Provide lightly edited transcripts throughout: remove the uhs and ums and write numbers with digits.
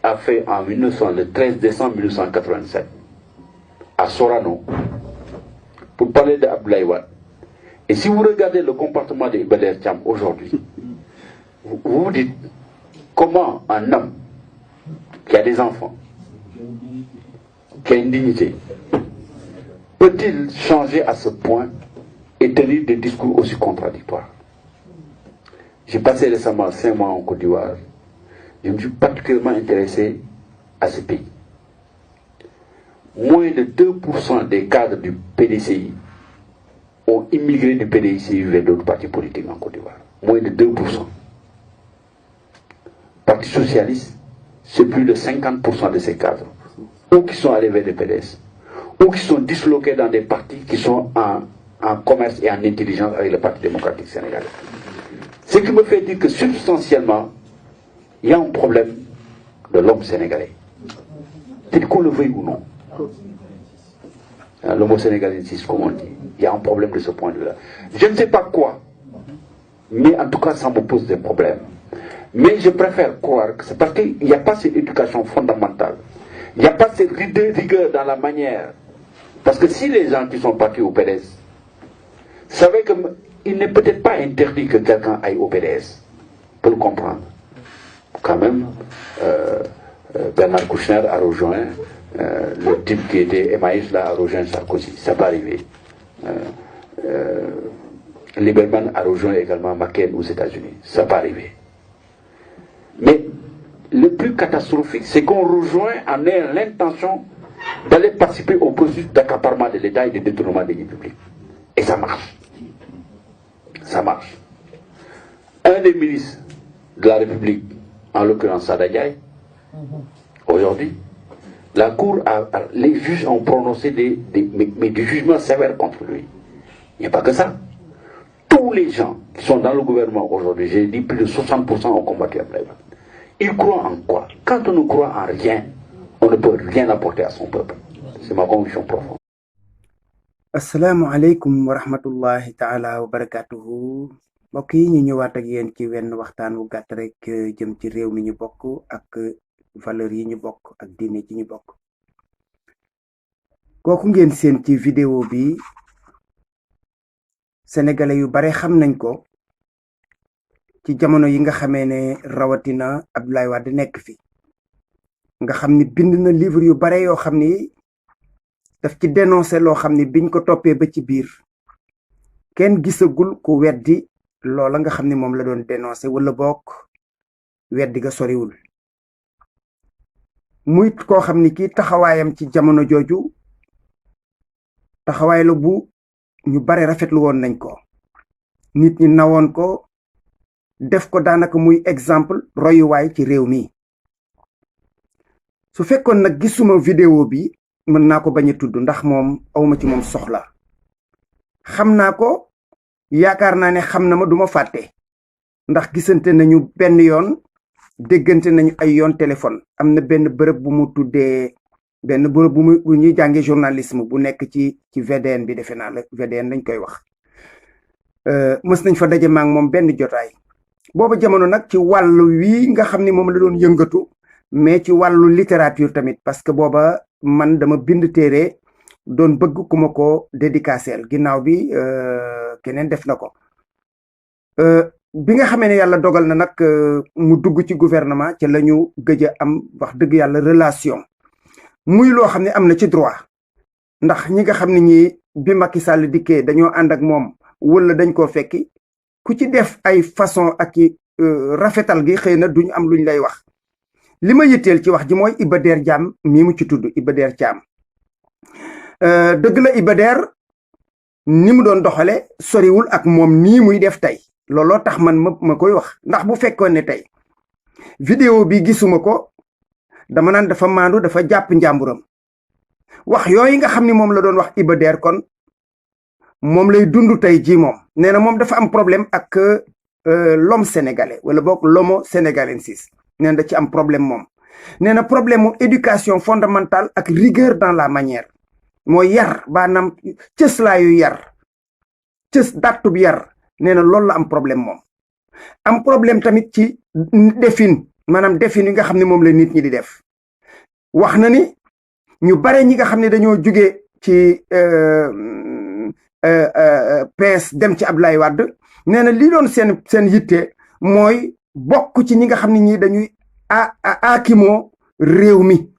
a fait le 13 décembre 1987 à Sorano pour parler d'Abdoulaye Wade. Et si vous regardez le comportement de Iba Der Thiam aujourd'hui, vous vous dites comment un homme qui a des enfants, qui a une dignité, peut-il changer à ce point et tenir des discours aussi contradictoires? J'ai passé récemment 5 mois en Côte d'Ivoire. Je me suis particulièrement intéressé à ce pays. Moins de 2% des cadres du PDCI ont immigré du PDCI vers d'autres partis politiques en Côte d'Ivoire. Moins de 2%. Parti socialiste, c'est plus de 50% de ces cadres. Ou qui sont allés vers le PDS, ou qui sont disloqués dans des partis qui sont en commerce et en intelligence avec le Parti démocratique sénégalais. Ce qui me fait dire que substantiellement, il y a un problème de l'homme sénégalais. Tel qu'on le veuille ou non. L'homme sénégalais insiste, comme on dit. Il y a un problème de ce point de vue-là. Je ne sais pas quoi, mais en tout cas, ça me pose des problèmes. Mais je préfère croire que c'est parce qu'il n'y a pas cette éducation fondamentale. Il n'y a pas cette rigueur dans la manière. Parce que si les gens qui sont partis au PDS savaient qu'il n'est peut-être pas interdit que quelqu'un aille au PDS, pour le comprendre. Quand même, Bernard Kouchner a rejoint, le type qui était Emmaüs là a rejoint Sarkozy, ça peut arriver. Lieberman a rejoint également McCain aux États-Unis, ça peut arriver. Mais le plus catastrophique, c'est qu'on rejoint en ayant l'intention d'aller participer au processus d'accaparement de l'État et de détournement des biens publics. Et ça marche. Ça marche. Un des ministres de la République, en l'occurrence Sada Ndiaye, aujourd'hui, la Cour, les juges ont prononcé des jugements sévères contre lui. Il n'y a pas que ça. Tous les gens qui sont dans le gouvernement aujourd'hui, j'ai dit plus de 60% ont combattu Abdoulaye Wade. Ils croient en quoi? Quand on ne croit en rien, on ne peut rien apporter à son peuple. C'est ma conviction profonde. Assalamu alaikum wa rahmatullahi ta'ala wa barakatuhu. Mbokk yi ñu ñëwaat ak yéen ci wenn waxtaan wu gàtt rek jëm ci réew mi ñu bokk ak valeur yi ñu bokk ak diine ci ñu bokk. Kooku ngeen seen ci vidéo bi sénégalais yu bare xam nañ ko ci jamono yi nga xamee ne rawatina Abdoulaye Wade nekk fi nga xam ni bind na livre yu bare yoo xam ni daf ci dénoncé loo xam ni biñ ko toppee ba ci biir kenn gisagul ku weddi loola nga xam ni moom la doon dénoncé wala bokk weddi ga soriwul muy koo xam ni kii taxawaayam ci jamono jooju taxawaay la bu ñu bare rafetlu woon nañ ko nit ñi nawoon ko def ko daanaka muy exemple royuwaay ci réew mi su fekkoon nag gisuma vidéo bi mën naa ko bañ a tudd ndax moom awma ci moom soxla xam naa ko yaakaar naa ne xam na ma duma fàtte ndax gisante nañu benn yoon déggante nañu ay yoon téléphone am na benn bërëb bu mu tuddee benn bërëb bu ñuy jàngee journalisme bu nekk ci VDN bi defe naa la VDN lañ koy wax mës nañ fa daje maak moom benn jotaay booba jamono nag ci wàllu wi nga xam ni moom la doon yëngatu mais ci wàllu littérature tamit parce que booba man dama bind téere doon bëgg ku ma ko dédicaceel ginnaaw bi keneen def na ko bi nga xamee ne yàlla dogal na nag mu dugg ci gouvernement ca la ñu gëj a am wax dëgg yàlla relation muy loo xam ne am na ci droit ndax ñi nga xam ne ñi bi Macky Sall dikkee dañoo ànd ak moom wala dañ koo fekki ku ci def ay façon ak i rafetal gi xëy na duñu am luñ lay wax li ma yitteel ci wax ji mooy Iba Der Thiam mii mu ci tudd Iba Der Thiam dëgg la Iba Der ni mu doon doxale soriwul ak moom nii muy def tey looloo tax man ma koy wax ndax bu fekkoon ne tey vidéo bi gisuma ko dama naan dafa maandu dafa jàpp njàmburam wax yooyu nga xam ni moom la doon wax Iba Der kon moom lay dund tey jii moom nee na moom dafa am problème ak l'homme sénégalais wala boog l'homo sénégalensis nee na da ci am problème moom nee na problème mu éducation fondamentale ak rigueur dans la manière mooy yar baanaam cëslaayu yar dattub yar nee na loolu la am problème moom am problème tamit ci defin maanaam defin yi nga xam ne moom la nit ñi di def. wax na ni ñu bare ñi nga xam ne dañoo jóge ci PS dem ci Abdoulaye Wade nee na lii doon seen yitte mooy bokk ci ñi nga xam ne ñii dañuy aakimoo réew mi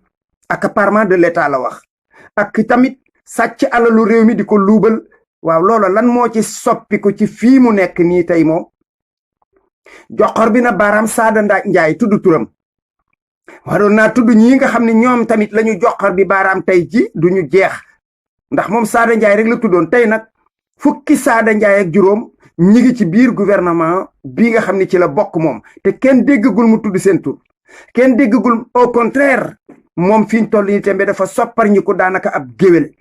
accaparement de l'État la wax ak tamit sàcc alalu réew mi di ko luubal. waaw loola lan moo ci soppiku ci fii mu nekk nii tey moom joxor bi na baaraam Sada Ndiaye tudd turam waroon naa tudd ñii nga xam ne ñoom tamit la ñu joxor bi baaraam tey ji duñu jeex ndax moom Sada Ndiaye rek la tuddoon tey nag fukki Sada Ndiaye ak juróom ñi ngi ci biir gouvernement bi nga xam ne ci la bokk moom te kenn déggagul mu tudd seen tur kenn déggagul au contraire moom fi ñu toll nii tembe dafa soppar ñi ko daanaka ab géwél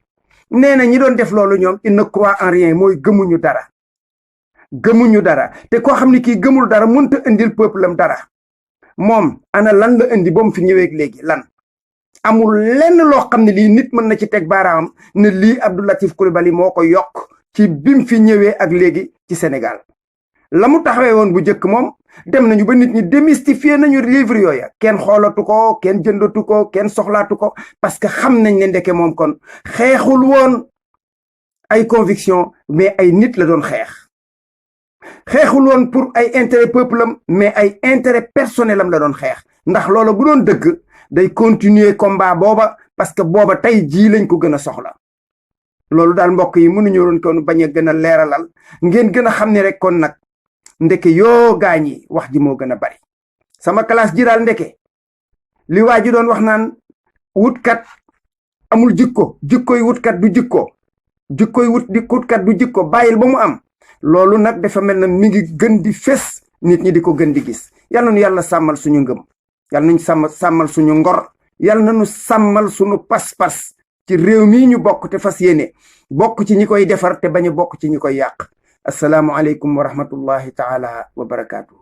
nee na ñi doon def loolu ñoom il ne croit en rien mooy gëmuñu dara te koo xam ne kii gëmul dara mënta indil peuple am dara moom ana lan la indi ba mu fi ñëwee léegi lan amul lenn loo xam ne lii nit mën na ci teg baaraamam ne lii Abdou Latif Coulibaly moo ko yokk ci bim fi ñëwee ak léegi ci Sénégal la mu taxawee woon bu njëkk moom dem nañu ba nit ñi démystifier nañu livre yooya kenn xoolatu ko kenn jëndatu ko kenn soxlaatu ko parce que xam nañ ne ndeke moom kon xeexul woon ay conviction mais ay nit la doon xeexul woon pour ay intérêt peuple am mais ay intérêt personnel am la doon xeex ndax loola bu doon dëgg day continuer combat booba parce que booba tey jii lañ ko gën a soxla loolu daal mbokk yi mënuñu woon kon bañ a gën a leeralal ngeen gën a xam ne rek kon nag ndeke yoo gaañ yi wax ji moo gën a bari sama classe ji daal ndeke li waa ji doon wax naan wutkat amul jikkoy wutkat du jikkoy wutkat du jikko bàyyil ba mu am loolu nag dafa mel na mi ngi gën di fés nit ñi di ko gën di gis yal na nu yàlla sàmmal suñu ngëm yal nañu sàmmal suñu ngor yal na nu sàmmal suñu pas-pas ci réew mii ñu bokk te fas yéene bokk ci ñi koy defar te bañ a bokk ci ñi koy yàq asalaamu aleykum wa rahmatullahi taala wa barakaatu.